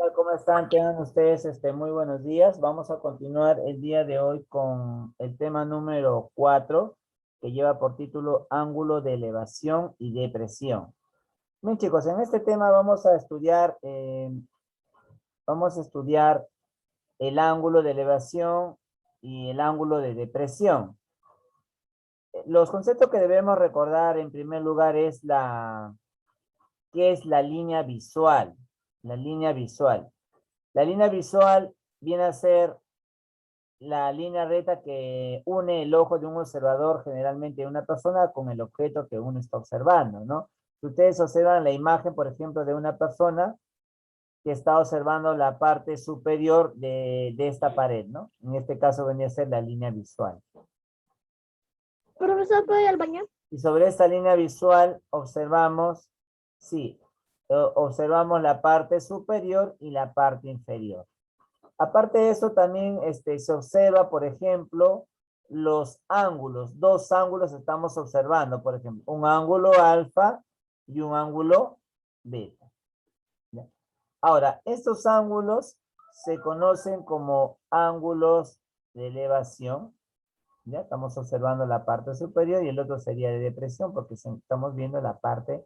tal? ¿Cómo están? Tengan ustedes muy buenos días. Vamos a continuar el día de hoy con el tema número 4, que lleva por título ángulo de elevación y depresión. Bien, chicos, en este tema vamos a estudiar el ángulo de elevación y el ángulo de depresión. Los conceptos que debemos recordar en primer lugar es ¿qué es la línea visual? La línea visual. La línea visual viene a ser la línea recta que une el ojo de un observador, generalmente de una persona, con el objeto que uno está observando, ¿no? Si ustedes observan la imagen, por ejemplo, de una persona que está observando la parte superior de esta pared, ¿no? En este caso venía a ser la línea visual. Profesor, ¿puedo ir al baño? Y sobre esta línea visual observamos, sí, observamos la parte superior y la parte inferior. Aparte de eso, también se observa, por ejemplo, los ángulos. Dos ángulos estamos observando, por ejemplo, un ángulo alfa y un ángulo beta. ¿Ya? Ahora, estos ángulos se conocen como ángulos de elevación. ¿Ya? Estamos observando la parte superior y el otro sería de depresión porque estamos viendo la parte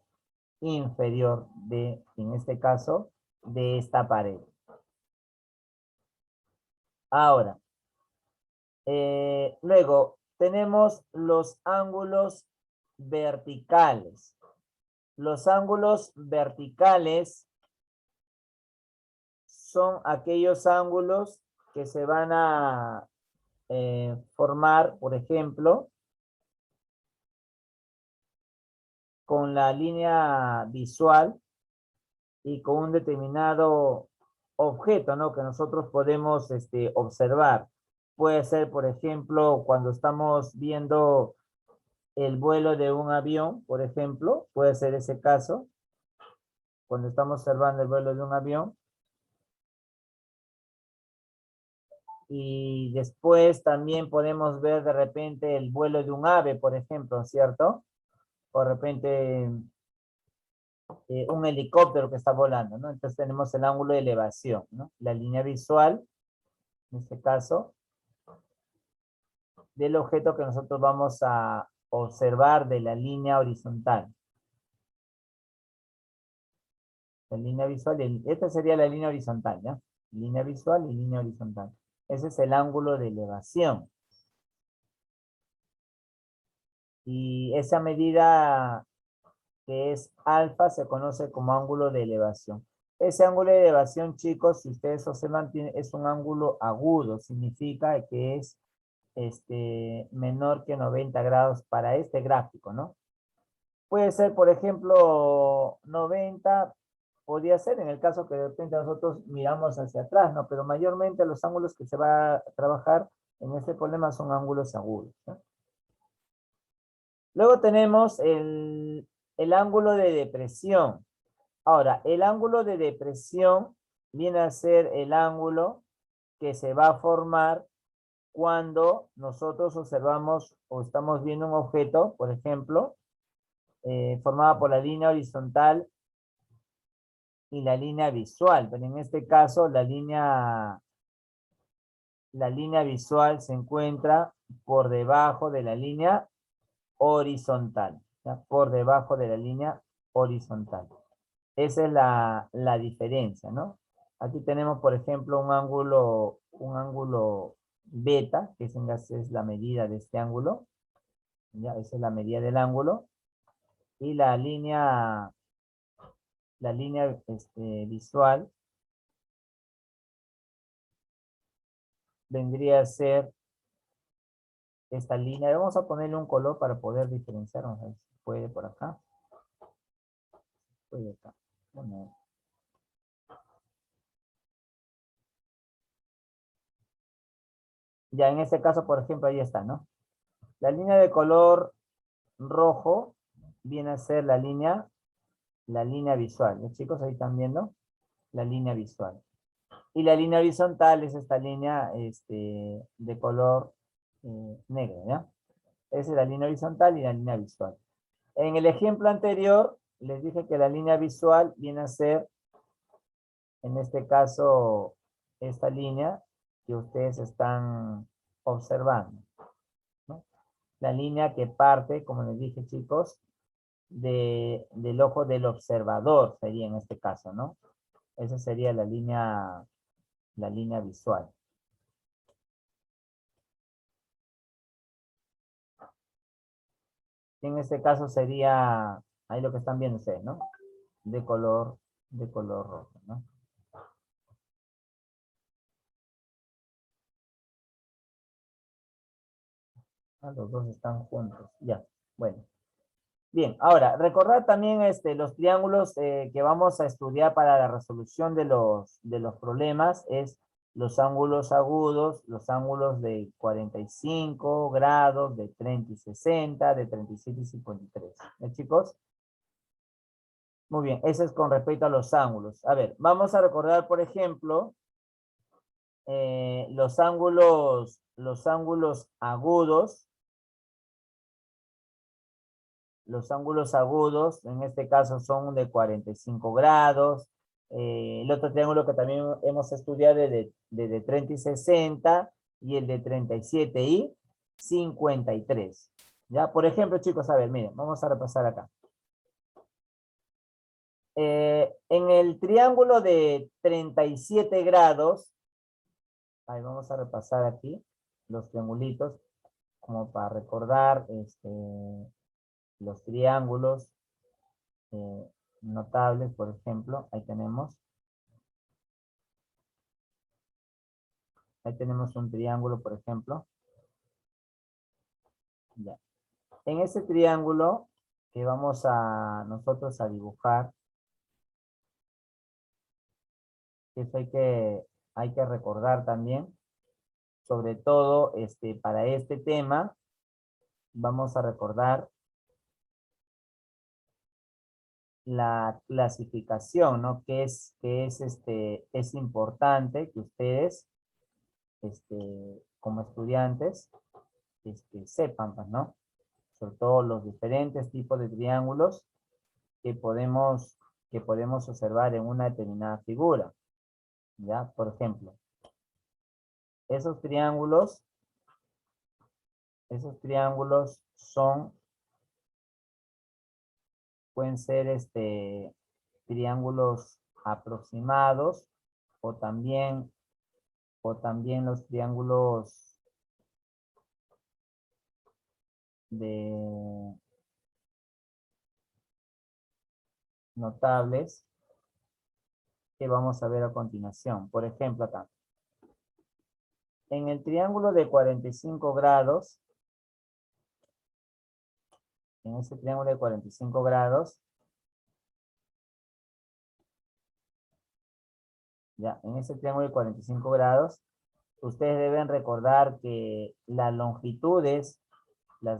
inferior de, en este caso, de esta pared. Ahora, luego tenemos los ángulos verticales. Los ángulos verticales son aquellos ángulos que se van a formar, por ejemplo, con la línea visual y con un determinado objeto, ¿no? Que nosotros podemos observar. Puede ser, por ejemplo, cuando estamos viendo el vuelo de un avión, por ejemplo, puede ser ese caso, cuando estamos observando el vuelo de un avión. Y después también podemos ver de repente el vuelo de un ave, por ejemplo, ¿cierto? O de repente un helicóptero que está volando, ¿no? Entonces tenemos el ángulo de elevación, ¿no? La línea visual, en este caso, del objeto que nosotros vamos a observar de la línea horizontal. La línea visual, esta sería la línea horizontal, ¿ya? Línea visual y línea horizontal. Ese es el ángulo de elevación. Y esa medida que es alfa se conoce como ángulo de elevación. Ese ángulo de elevación, chicos, si ustedes observan, es un ángulo agudo. Significa que es menor que 90 grados para este gráfico, ¿no? Puede ser, por ejemplo, 90, podría ser en el caso que de repente nosotros miramos hacia atrás, ¿no? Pero mayormente los ángulos que se va a trabajar en este problema son ángulos agudos, ¿no? Luego tenemos el ángulo de depresión. Ahora, el ángulo de depresión viene a ser el ángulo que se va a formar cuando nosotros observamos o estamos viendo un objeto, por ejemplo, formada por la línea horizontal y la línea visual, pero en este caso la línea visual se encuentra por debajo de la línea horizontal, ¿ya? Por debajo de la línea horizontal. Esa es la diferencia, ¿no? Aquí tenemos, por ejemplo, un ángulo beta, que es la medida de este ángulo, ¿ya? Esa es la medida del ángulo, y la línea visual vendría a ser esta línea. Vamos a ponerle un color para poder diferenciar. Vamos a ver si puede por acá. Puede acá. Bueno. Ya en este caso, por ejemplo, ahí está, ¿no? La línea de color rojo viene a ser la línea visual. ¿Los chicos ahí están viendo? La línea visual. Y la línea horizontal es esta línea de color negro, ¿ya? Esa es la línea horizontal y la línea visual. En el ejemplo anterior, les dije que la línea visual viene a ser En este caso, esta línea que ustedes están observando, ¿no? La línea que parte, como les dije, chicos, del ojo del observador sería en este caso, ¿no? Esa sería la línea visual. En este caso sería, ahí lo que están viendo ustedes, ¿no? De color rojo, ¿no? Ah, los dos están juntos, ya, bueno. Bien, ahora, recordad también los triángulos que vamos a estudiar para la resolución de los problemas, es los ángulos agudos, los ángulos de 45 grados, de 30 y 60, de 37 y 53. ¿Eh, chicos? Muy bien, eso es con respecto a los ángulos. A ver, vamos a recordar, por ejemplo, los ángulos agudos. Los ángulos agudos, en este caso, son de 45 grados. El otro triángulo que también hemos estudiado es de 30 y 60 y el de 37 y 53. ¿Ya? Por ejemplo, chicos, a ver, miren, vamos a repasar acá. En el triángulo de 37 grados, ahí vamos a repasar aquí los triangulitos, como para recordar los triángulos notables, por ejemplo, ahí tenemos un triángulo, por ejemplo. Ya. En ese triángulo que vamos a nosotros a dibujar, eso hay que recordar también, sobre todo para este tema, vamos a recordar la clasificación, ¿no? Es importante que ustedes, como estudiantes, sepan, pues, ¿no? Sobre todo los diferentes tipos de triángulos que podemos observar en una determinada figura, ¿ya? Por ejemplo, esos triángulos pueden ser triángulos aproximados o también los triángulos de notables que vamos a ver a continuación. Por ejemplo, acá. En el triángulo de 45 grados, en ese triángulo de 45 grados, ya, en ese triángulo de 45 grados, ustedes deben recordar que las longitudes de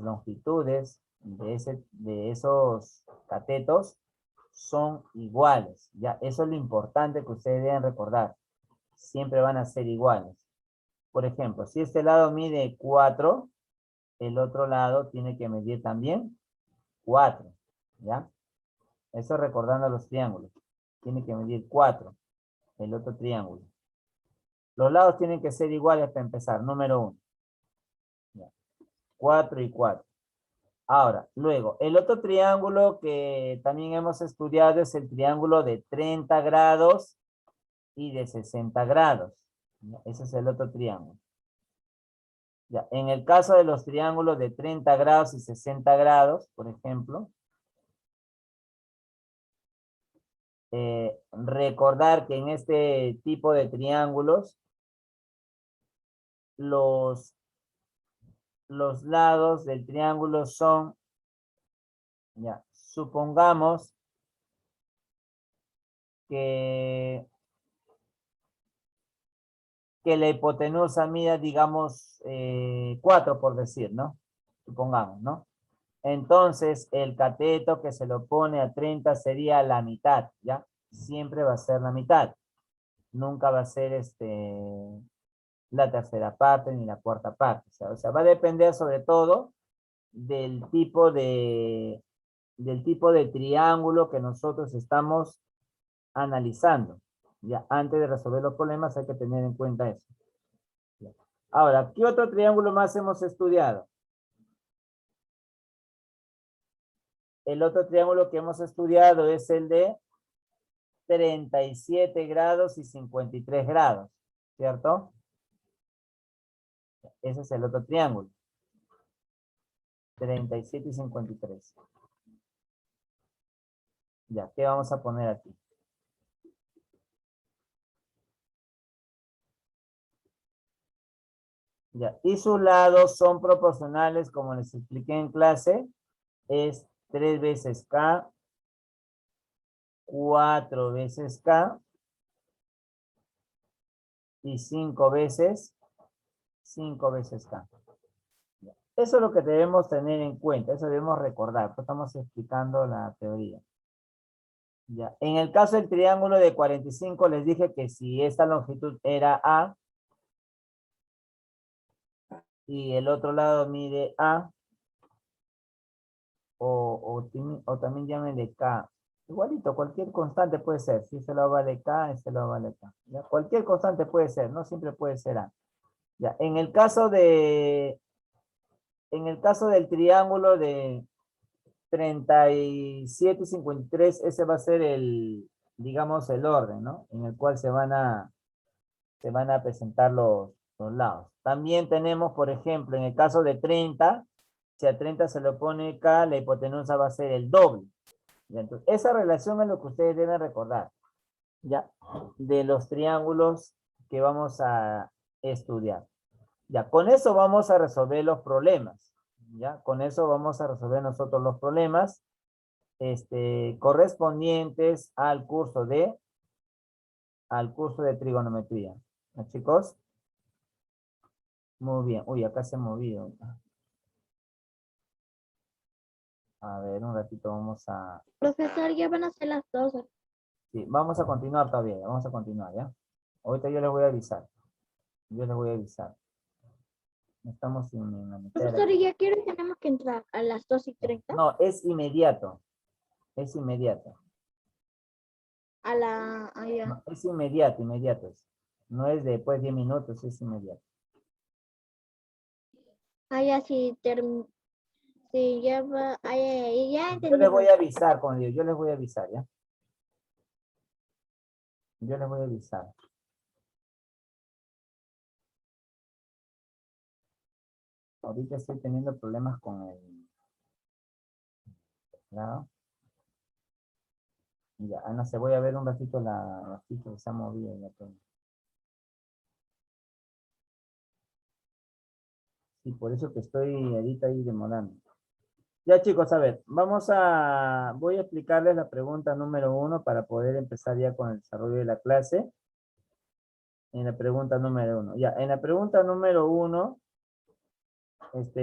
esos catetos son iguales, ya, eso es lo importante que ustedes deben recordar, siempre van a ser iguales. Por ejemplo, si este lado mide 4, el otro lado tiene que medir también 4, ¿ya? Eso recordando los triángulos. Tiene que medir 4, el otro triángulo. Los lados tienen que ser iguales para empezar. Número 1. 4 y 4. Ahora, luego, el otro triángulo que también hemos estudiado es el triángulo de 30 grados y de 60 grados. Ese es el otro triángulo. Ya, en el caso de los triángulos de 30 grados y 60 grados, por ejemplo, recordar que en este tipo de triángulos, los lados del triángulo son, ya, supongamos que la hipotenusa mida, digamos, 4 por decir, ¿no? Supongamos, ¿no? Entonces, el cateto que se lo pone a 30 sería la mitad, ¿ya? Siempre va a ser la mitad. Nunca va a ser la tercera parte ni la cuarta parte. O sea, va a depender sobre todo del tipo de triángulo que nosotros estamos analizando. Ya, antes de resolver los problemas hay que tener en cuenta eso. Ya. Ahora, ¿qué otro triángulo más hemos estudiado? El otro triángulo que hemos estudiado es el de 37 grados y 53 grados, ¿cierto? Ese es el otro triángulo. 37 y 53. Ya, ¿qué vamos a poner aquí? Ya, y sus lados son proporcionales, como les expliqué en clase, es 3 veces K, 4 veces K y 5 veces K. Eso es lo que debemos tener en cuenta, eso debemos recordar, pues estamos explicando la teoría. Ya. En el caso del triángulo de 45, les dije que si esta longitud era A y el otro lado mide A, o también llámenle K. Igualito, cualquier constante puede ser. Si este lado vale K, este lado vale K. ¿Ya? Cualquier constante puede ser, no siempre puede ser A. Ya. En el caso del triángulo de 37 y 53, ese va a ser digamos, el orden, ¿no? En el cual se van a presentar los lados. También tenemos, por ejemplo, en el caso de 30, si a 30 se le pone K, la hipotenusa va a ser el doble. ¿Ya? Entonces, esa relación es lo que ustedes deben recordar, ¿ya? De los triángulos que vamos a estudiar. Ya, con eso vamos a resolver los problemas, ¿ya? Con eso vamos a resolver nosotros los problemas correspondientes al curso de trigonometría. ¿Ya, chicos? Muy bien. Uy, acá se ha movido. A ver, un ratito vamos a... Profesor, ya van a ser las 12. Sí, vamos a continuar todavía, vamos a continuar, ¿ya? Ahorita yo les voy a avisar. Yo les voy a avisar. Estamos en la mitad de la... Profesor, ¿y ya quiero tenemos que entrar a las 2:30? No, es inmediato. Es inmediato. Allá. No, es inmediato, inmediato. No es después de 10 minutos, es inmediato. Allá sí, sí, ya va, ya Yo entendí. les voy a avisar, como digo, yo les voy a avisar, ¿ya? Yo les voy a avisar. Ahorita estoy teniendo problemas con el... ¿no? Ya, no sé, voy a ver un ratito la ficha que se ha movido. Ya todo. Sí, por eso que estoy ahorita ahí demorando. Ya chicos, a ver, voy a explicarles la pregunta número 1 para poder empezar ya con el desarrollo de la clase. En la pregunta número 1. Ya, en la pregunta número 1,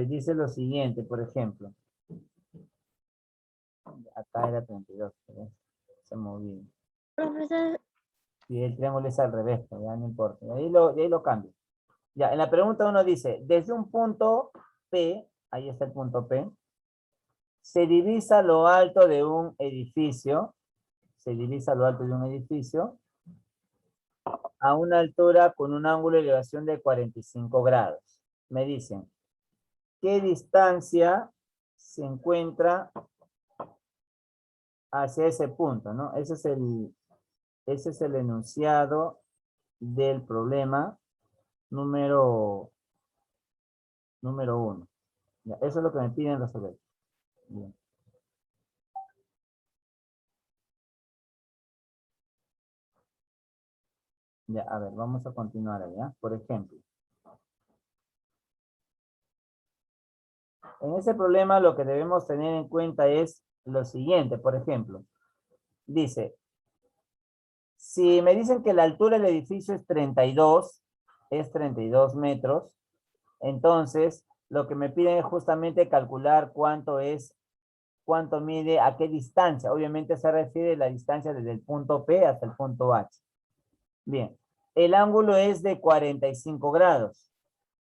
dice lo siguiente, por ejemplo. Acá era 32, ¿verdad? Se movió. Profesor, Si el triángulo es al revés, pues ya no importa. De ahí lo cambio. Ya, en la pregunta 1 dice, desde un punto P, ahí está el punto P, se divisa lo alto de un edificio, a una altura con un ángulo de elevación de 45 grados. Me dicen, ¿qué distancia se encuentra hacia ese punto, ¿no? Ese es el enunciado del problema número 1. Ya, eso es lo que me piden resolver. Bien. Ya, a ver, vamos a continuar allá. Por ejemplo, en ese problema lo que debemos tener en cuenta es lo siguiente. Por ejemplo, dice, si me dicen que la altura del edificio es 32 metros, entonces lo que me piden es justamente calcular cuánto mide, a qué distancia. Obviamente se refiere a la distancia desde el punto P hasta el punto H. Bien, el ángulo es de 45 grados.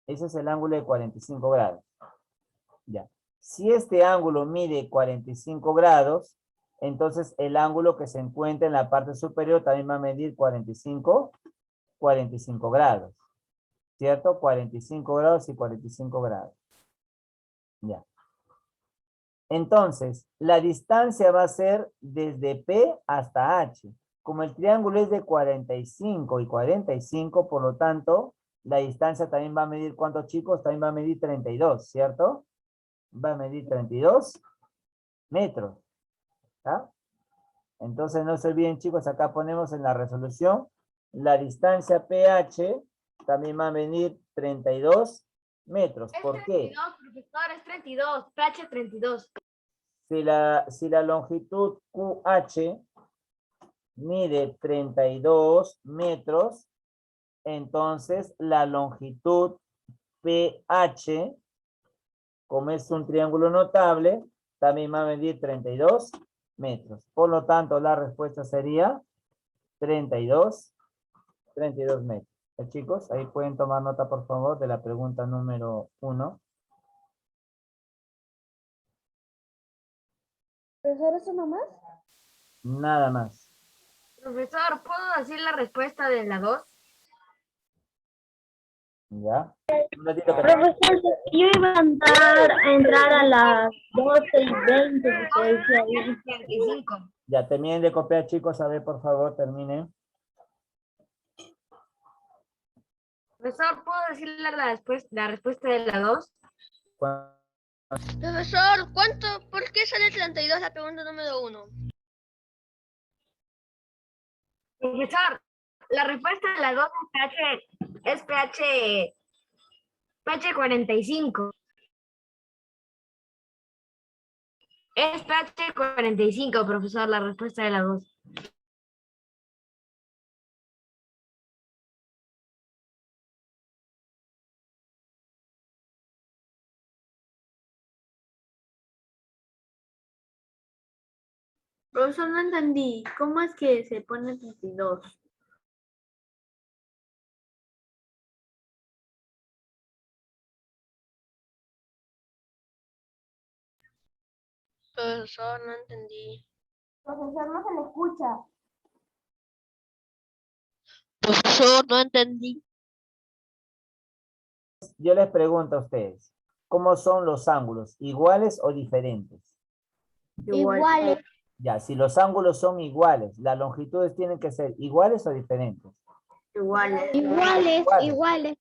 Ese es el ángulo de 45 grados. Ya. Si este ángulo mide 45 grados, entonces el ángulo que se encuentra en la parte superior también va a medir 45 grados, ¿cierto? 45 grados y 45 grados. Ya. Entonces, la distancia va a ser desde P hasta H. Como el triángulo es de 45 y 45, por lo tanto, la distancia también va a medir, ¿cuántos, chicos? También va a medir 32, ¿cierto? Va a medir 32 metros. ¿Ah? Entonces, no se olviden, chicos, acá ponemos en la resolución, la distancia PH también va a medir 32 metros. ¿Por qué? 32, profesor, es 32, PH 32. Si la longitud QH mide 32 metros, entonces la longitud PH, como es un triángulo notable, también va a medir 32 metros. Por lo tanto, la respuesta sería 32 metros. Chicos, ahí pueden tomar nota, por favor, de la pregunta número 1. ¿Profesor, eso nomás? Nada más. Profesor, ¿puedo decir la respuesta de la 2? ¿Ya? Un ratito que- Profesor, yo iba a entrar a las 12:20. porque decía ahí. 25. Ya, terminen de copiar, chicos. A ver, por favor, terminen. Profesor, ¿puedo decir la respuesta de la 2? Profesor, ¿por qué sale 32 la pregunta número 1? Profesor, la respuesta de la 2 es PH 45. Es PH 45, profesor, la respuesta de la 2. Profesor, no entendí. ¿Cómo es que se pone 32? Profesor, no entendí. Profesor, no se le escucha. Profesor, no entendí. Yo les pregunto a ustedes, ¿cómo son los ángulos? ¿Iguales o diferentes? Iguales. Ya, si los ángulos son iguales, las longitudes tienen que ser iguales o diferentes. Iguales.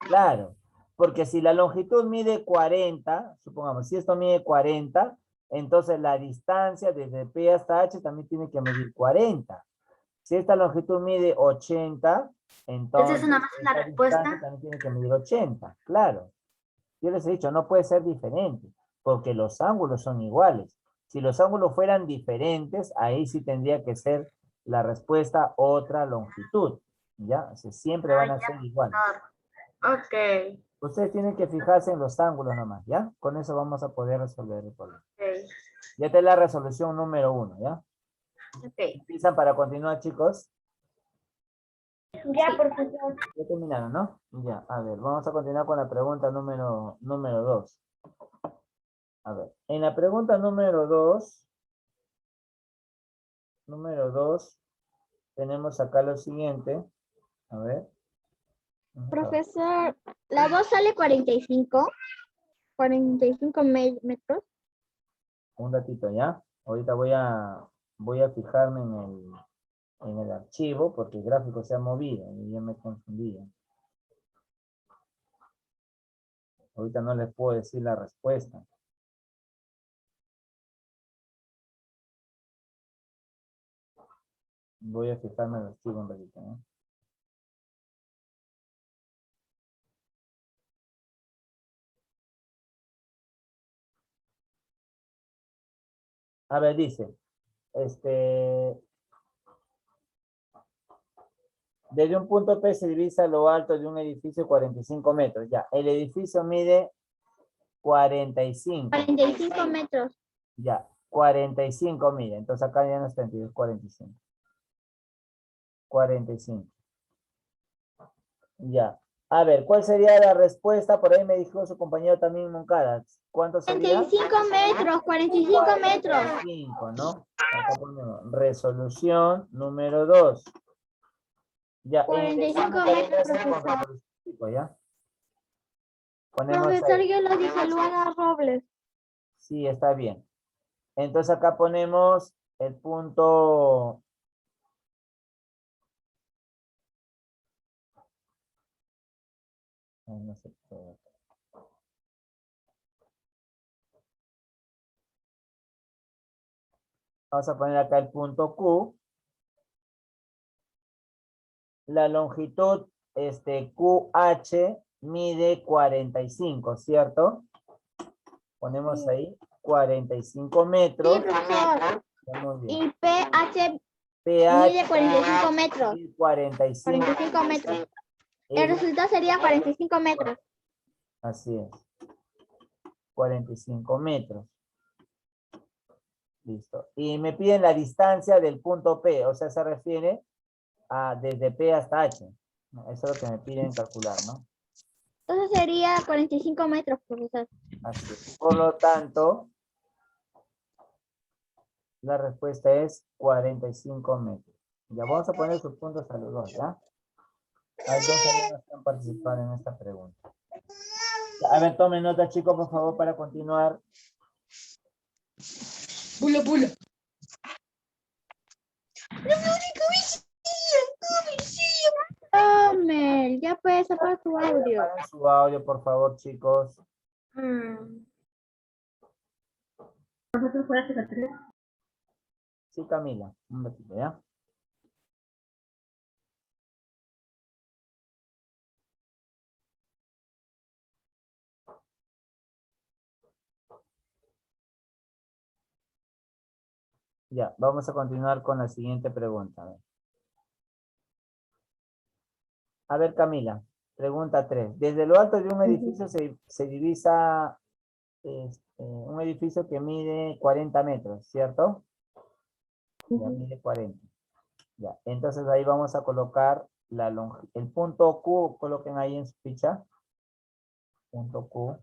Claro, porque si la longitud mide 40, supongamos, si esto mide 40, entonces la distancia desde P hasta H también tiene que medir 40. Si esta longitud mide 80, entonces Entonces, ¿una más la esta respuesta? distancia también tiene que medir 80, claro. Yo les he dicho, no puede ser diferente, porque los ángulos son iguales. Si los ángulos fueran diferentes, ahí sí tendría que ser la respuesta otra longitud. ¿Ya? O sea, siempre van a ser iguales. Ok. Ustedes tienen que fijarse en los ángulos nomás, ¿ya? Con eso vamos a poder resolver el problema. Ok. Ya está la resolución número 1, ¿ya? Ok. ¿Empiezan para continuar, chicos? Ya, profesor. Ya terminaron, ¿no? Ya, a ver, vamos a continuar con la pregunta número 2. A ver, en la pregunta número 2, tenemos acá lo siguiente. A ver. Profesor, la 2 sale 45 metros. Un ratito, ¿ya? Ahorita voy a fijarme en el archivo porque el gráfico se ha movido y ya me confundí. Ahorita no les puedo decir la respuesta. Voy a fijarme en el archivo un ratito, ¿no? A ver, dice, desde un punto P se divisa lo alto de un edificio 45 metros. Ya, el edificio mide 45. 45 metros. Ya, 45 mide. Entonces acá ya no es 32, 45. 45. Ya. A ver, ¿cuál sería la respuesta? Por ahí me dijo su compañero también Moncada. ¿Cuánto sería? 45 metros, 45 metros. 45, ¿no? Acá ponemos resolución número 2. Ya, 45 examen metros, con profesor. resolución cinco, ¿ya? Ponemos Profesor, ahí. yo lo dice Luana Robles. Sí, está bien. Entonces acá ponemos el punto. Ay, no sé qué. Vamos a poner acá el punto Q. La longitud QH mide 45, ¿cierto? Ponemos ahí 45 metros. Sí, profesor. Muy bien. Y PH pH mide 45 metros. mide 45. 45 metros. El resultado sería 45 metros. Así es. 45 metros. Listo. Y me piden la distancia del punto P, o sea, se refiere a desde P hasta H. Eso es lo que me piden calcular, ¿no? Entonces sería 45 metros, profesor. Así es. Por lo tanto, la respuesta es 45 metros. Ya vamos a poner sus puntos a los dos, ¿ya? Hay dos alumnos que han participado en esta pregunta. A ver, tomen nota, chicos, por favor, para continuar. Pula, pula. Mel, ya puedes apagar tu audio. Apaguen su audio, por favor, chicos. Sí, Camila, un ratito, ¿ya? Ya, vamos a continuar con la siguiente pregunta. A ver, Camila, pregunta 3. Desde lo alto de un edificio se divisa un edificio que mide 40 metros, ¿cierto? Ya mide 40. Ya, entonces ahí vamos a colocar el punto Q, coloquen ahí en su ficha. Punto Q.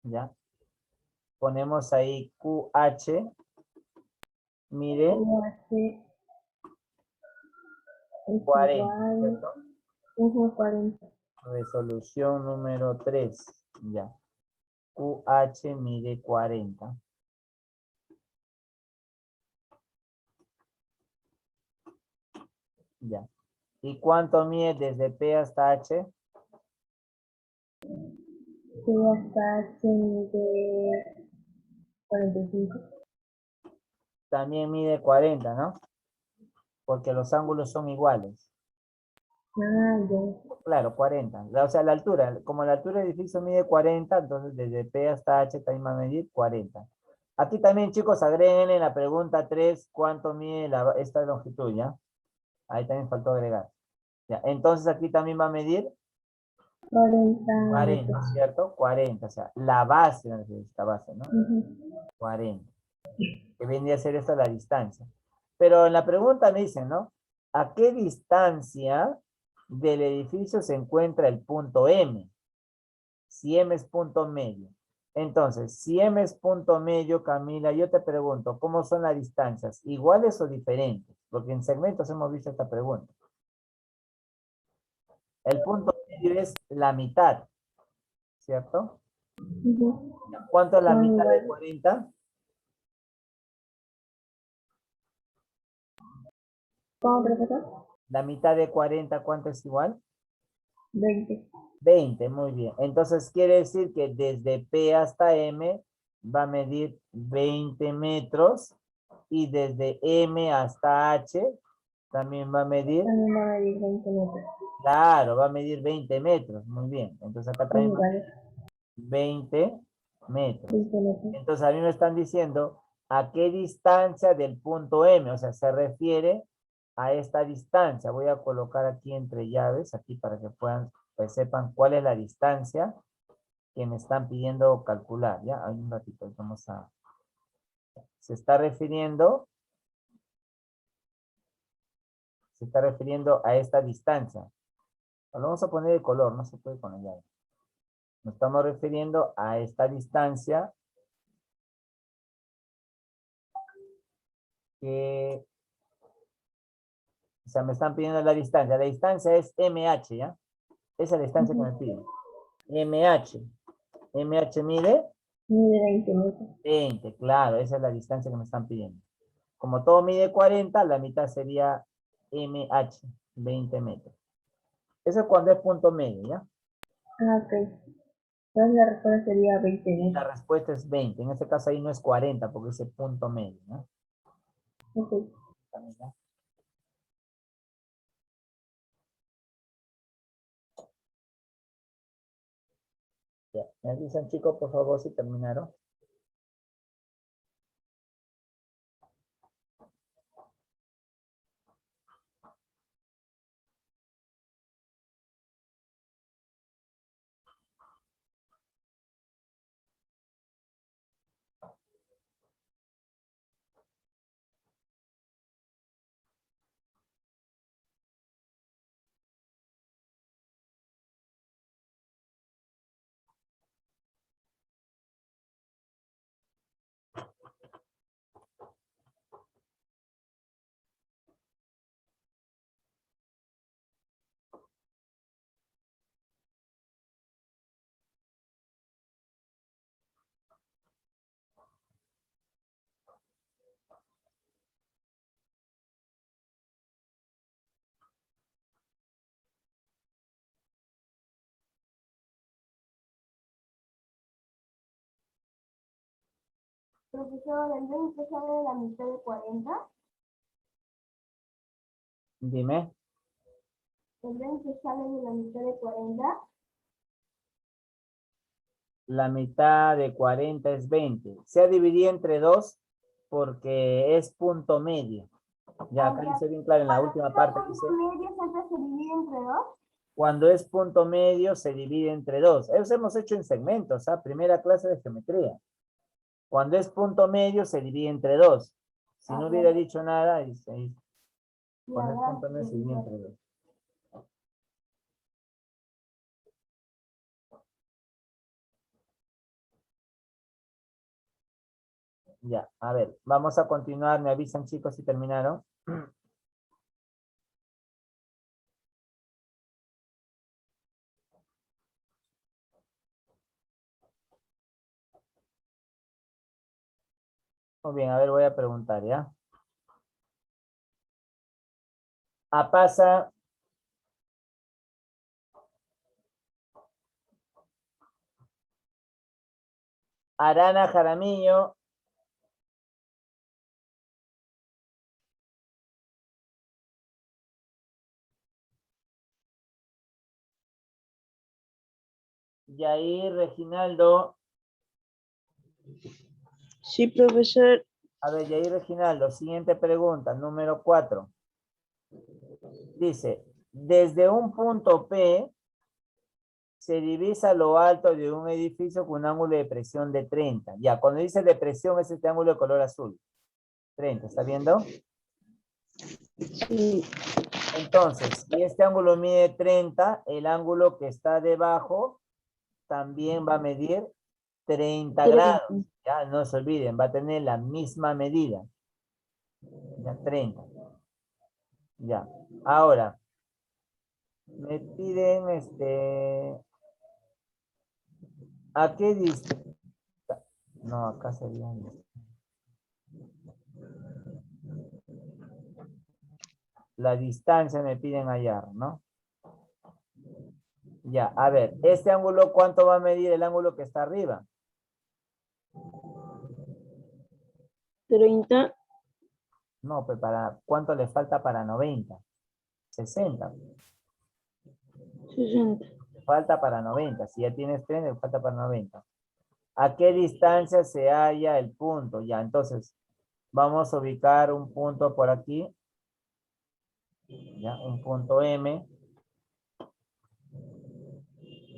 Ya. Ponemos ahí QH. Mide 40, ¿cierto? 40. Resolución número 3. Ya. QH mide 40. Ya. ¿Y cuánto mide desde P hasta H? Sí, hasta de 45. También mide 40, ¿no? Porque los ángulos son iguales. Ah, ya. Claro, 40. O sea, la altura, como la altura del edificio mide 40, entonces desde P hasta H también va a medir 40. Aquí también, chicos, agreguen en la pregunta 3 cuánto mide esta longitud, ¿ya? Ahí también faltó agregar. Ya, entonces aquí también va a medir 40, ¿cierto? 40, o sea, la base, no sé, esta base, ¿no? 40. Que vendría a ser esta la distancia. Pero en la pregunta me dicen, ¿no? ¿A qué distancia del edificio se encuentra el punto M? Si M es punto medio. Entonces, si M es punto medio, Camila, yo te pregunto, ¿cómo son las distancias? ¿Iguales o diferentes? Porque en segmentos hemos visto esta pregunta. El punto medio es la mitad, ¿cierto? ¿Cuánto es la mitad de 40? ¿Cómo, profesor? La mitad de 40, ¿cuánto es igual? 20. 20, muy bien. Entonces quiere decir que desde P hasta M va a medir 20 metros y desde M hasta H también va a medir, También va a medir 20 metros. claro, va a medir 20 metros, muy bien. Entonces acá también va a medir 20 metros. 20 metros. Entonces a mí me están diciendo a qué distancia del punto M, o sea, se refiere a esta distancia. Voy a colocar aquí entre llaves, aquí para que puedan, pues, sepan cuál es la distancia que me están pidiendo calcular, ¿ya? Hay un ratito, vamos a... Se está refiriendo Se está refiriendo a esta distancia. Lo vamos a poner de color, no se puede poner ya. Nos estamos refiriendo a esta distancia que, o sea, me están pidiendo la distancia. La distancia es MH, ¿ya? Esa es la distancia que me piden. MH. MH mide Mide 20 metros. 20, claro, esa es la distancia que me están pidiendo. Como todo mide 40, la mitad sería MH, 20 metros. Eso es cuando es punto medio, ¿ya? Ah, ok. Entonces la respuesta sería 20 Y la metros. respuesta es 20. En este caso ahí no es 40 porque es el punto medio, ¿no? Ok. ¿Ya? Ya. Me avisan, chicos, por favor, si terminaron. Profesor, ¿el 20 sale de la mitad de 40? Dime. ¿El 20 sale de la mitad de 40? La mitad de 40 es 20. Se ha dividido entre 2 porque es punto medio. Ya, acá dice bien claro en la última parte, dice, medio siempre se divide entre 2? cuando es punto medio se divide entre 2. Eso hemos hecho en segmentos, ¿ah? Primera clase de geometría. Cuando es punto medio se divide entre 2. Si no hubiera dicho nada, dice, cuando es punto medio se divide entre 2. Ya, a ver, vamos a continuar. Me avisan, chicos, si terminaron. Muy bien, a ver, voy a preguntar, ¿ya? A pasa Arana Jaramillo Yair Reginaldo. Sí, profesor. A ver, Yair Reginaldo, siguiente pregunta, número 4. Dice, desde un punto P se divisa lo alto de un edificio con un ángulo de presión de 30. Ya, cuando dice de presión es este ángulo de color azul. 30, ¿está viendo? Sí. Entonces, si este ángulo mide 30, el ángulo que está debajo también va a medir 30 grados. Ya, no se olviden, va a tener la misma medida. Ya, 30. Ya. Ahora, me piden ¿a qué distancia? No, acá sería. La distancia me piden hallar, ¿no? Ya, a ver, este ángulo, ¿cuánto va a medir el ángulo que está arriba? 30. No, pues ¿cuánto le falta para 90? 60. 60. Le falta para 90. Si ya tienes 30, le falta para 90. ¿A qué distancia se halla el punto? Ya, entonces, vamos a ubicar un punto por aquí. Ya, un punto M.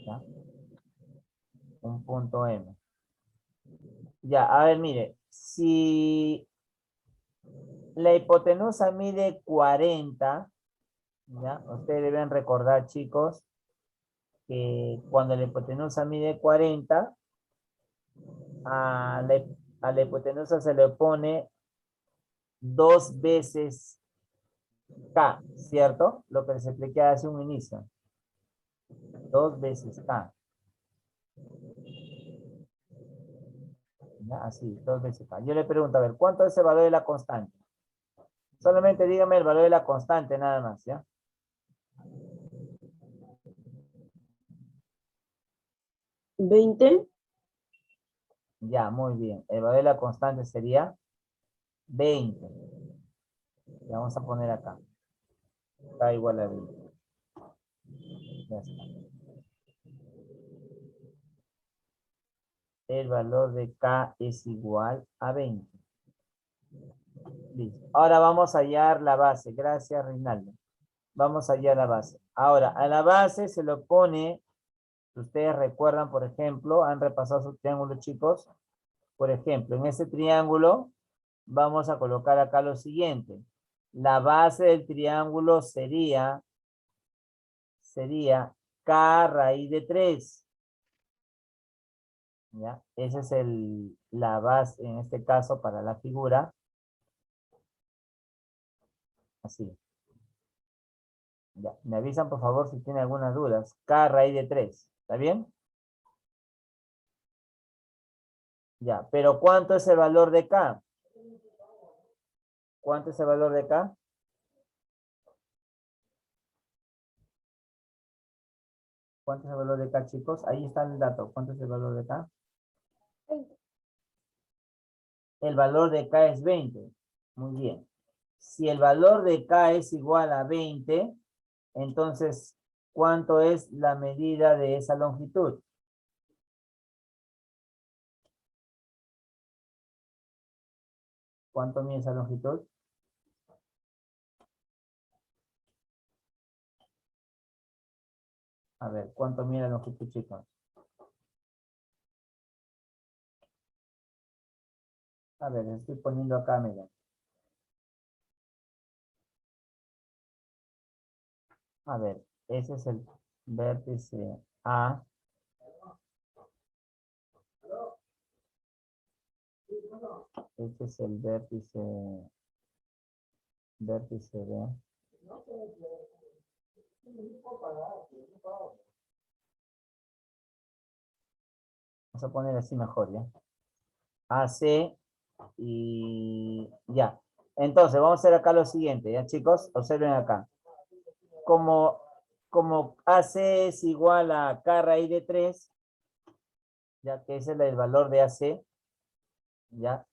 Ya, un punto M. Ya, a ver, mire, si la hipotenusa mide 40, ¿Ya? Ustedes deben recordar, chicos, que cuando la hipotenusa mide 40, a la hipotenusa se le pone 2 veces K, ¿cierto? Lo que les expliqué hace un inicio. 2 veces K. ¿Ya? Así, 2 veces K. Yo le pregunto, a ver, ¿cuánto es el valor de la constante? Solamente dígame el valor de la constante, nada más, ¿ya? 20. Ya, muy bien. El valor de la constante sería 20. Y vamos a poner acá. K igual a 20. Ya está. El valor de K es igual a 20. Listo. Ahora vamos a hallar la base. Gracias, Reinaldo. Vamos a hallar la base. Ahora, a la base se lo pone, si ustedes recuerdan, por ejemplo, han repasado su triángulo, chicos. Por ejemplo, en ese triángulo vamos a colocar acá lo siguiente. La base del triángulo sería K raíz de 3. ¿Ya? Esa es la base, en este caso, para la figura. Así. Ya. Me avisan, por favor, si tienen algunas dudas. K raíz de 3. ¿Está bien? Ya. Pero ¿cuánto es el valor de K? ¿Cuánto es el valor de K? ¿Cuánto es el valor de K, chicos? Ahí está el dato. ¿Cuánto es el valor de K? El valor de K es 20. Muy bien. Si el valor de K es igual a 20, entonces, ¿cuánto es la medida de esa longitud? ¿Cuánto mide esa longitud? A ver, ¿cuánto mide la longitud, chicos? A ver, estoy poniendo acá, miren. A ver, ese es el vértice A. Este es el vértice B. Vamos a poner así mejor, ¿ya? AC y ya. Entonces, vamos a hacer acá lo siguiente, ¿ya, chicos? Observen acá. Como AC es igual a K raíz de 3, ya que ese es el valor de AC, ya,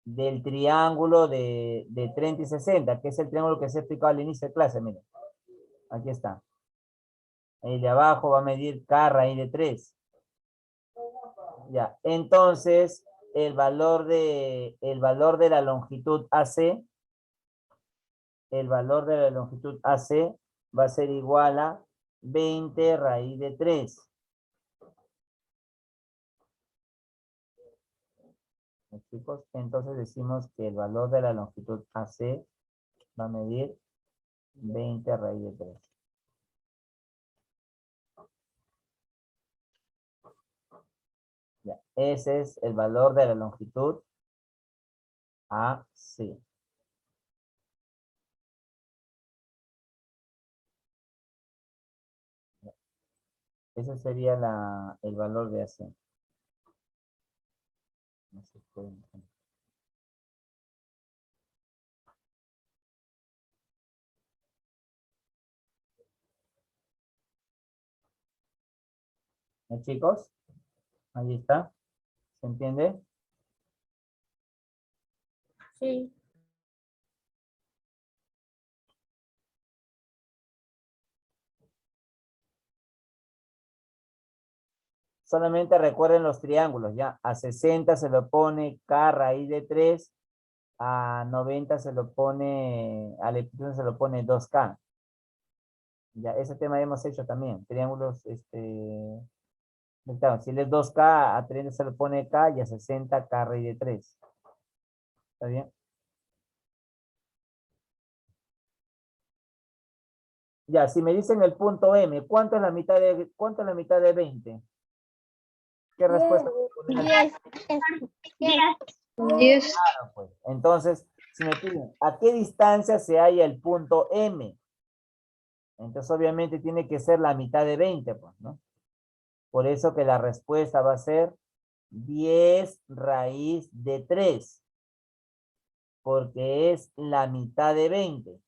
del triángulo de 30 y 60, que es el triángulo que se ha explicado al inicio de clase, miren. Aquí está. El de abajo va a medir K raíz de 3. Ya, entonces el valor de la longitud AC, va a ser igual a 20 raíz de 3. Chicos, entonces decimos que el valor de la longitud AC va a medir 20 raíz de 3. Ya, ese es el valor de la longitud AC. Ese sería el valor de AC. No se puede entender. Chicos, ahí está. ¿Se entiende? Sí. Solamente recuerden los triángulos, ¿ya? A 60 se lo pone K raíz de 3, a 90 se lo pone, a la hipotenusa se lo pone 2K. Ya, ese tema ya hemos hecho también. Triángulos, claro, si él es 2K, a 30 se le pone K y a 60 K raíz de 3. ¿Está bien? Ya, si me dicen el punto M, ¿cuánto es la mitad de 20? ¿Qué respuesta? voy a poner? 10. Claro, pues. Entonces, si me piden, ¿a qué distancia se halla el punto M? Entonces, obviamente, tiene que ser la mitad de 20, pues, ¿no? Por eso que la respuesta va a ser 10 raíz de 3, porque es la mitad de 20.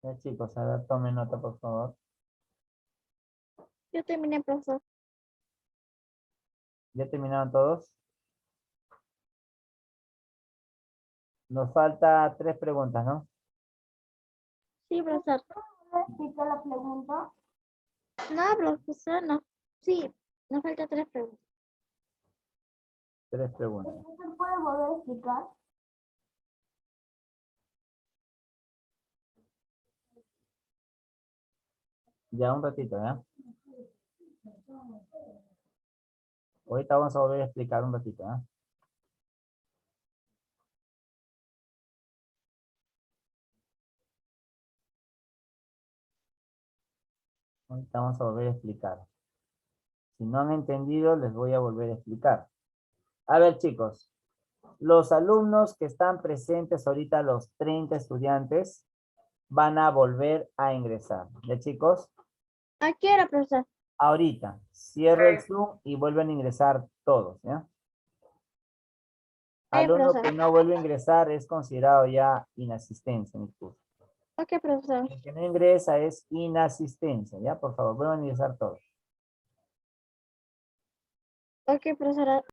Ya, chicos, a ver, tomen nota, por favor. Yo terminé, profesor. ¿Ya terminaron todos? Nos falta 3 preguntas, ¿no? Sí, profesor. ¿Repite la pregunta? No, profesor, no. Sí, nos falta 3 preguntas. 3 preguntas. ¿Se puede volver a explicar? Ya, un ratito, ¿ya? Ahorita vamos a volver a explicar un ratito, ¿ya? Ahorita vamos a volver a explicar. Si no han entendido, les voy a volver a explicar. A ver, chicos. Los alumnos que están presentes ahorita, los 30 estudiantes, van a volver a ingresar. ¿Ya, chicos? ¿A qué hora, profesor? Ahorita. Cierro el Zoom y vuelven a ingresar todos, ¿ya? Alumno profesor. que no vuelve a ingresar es considerado ya inasistencia en el curso. Ok, profesor. El que no ingresa es inasistencia, ¿ya? Por favor, vuelvan a ingresar todos. Ok, profesor.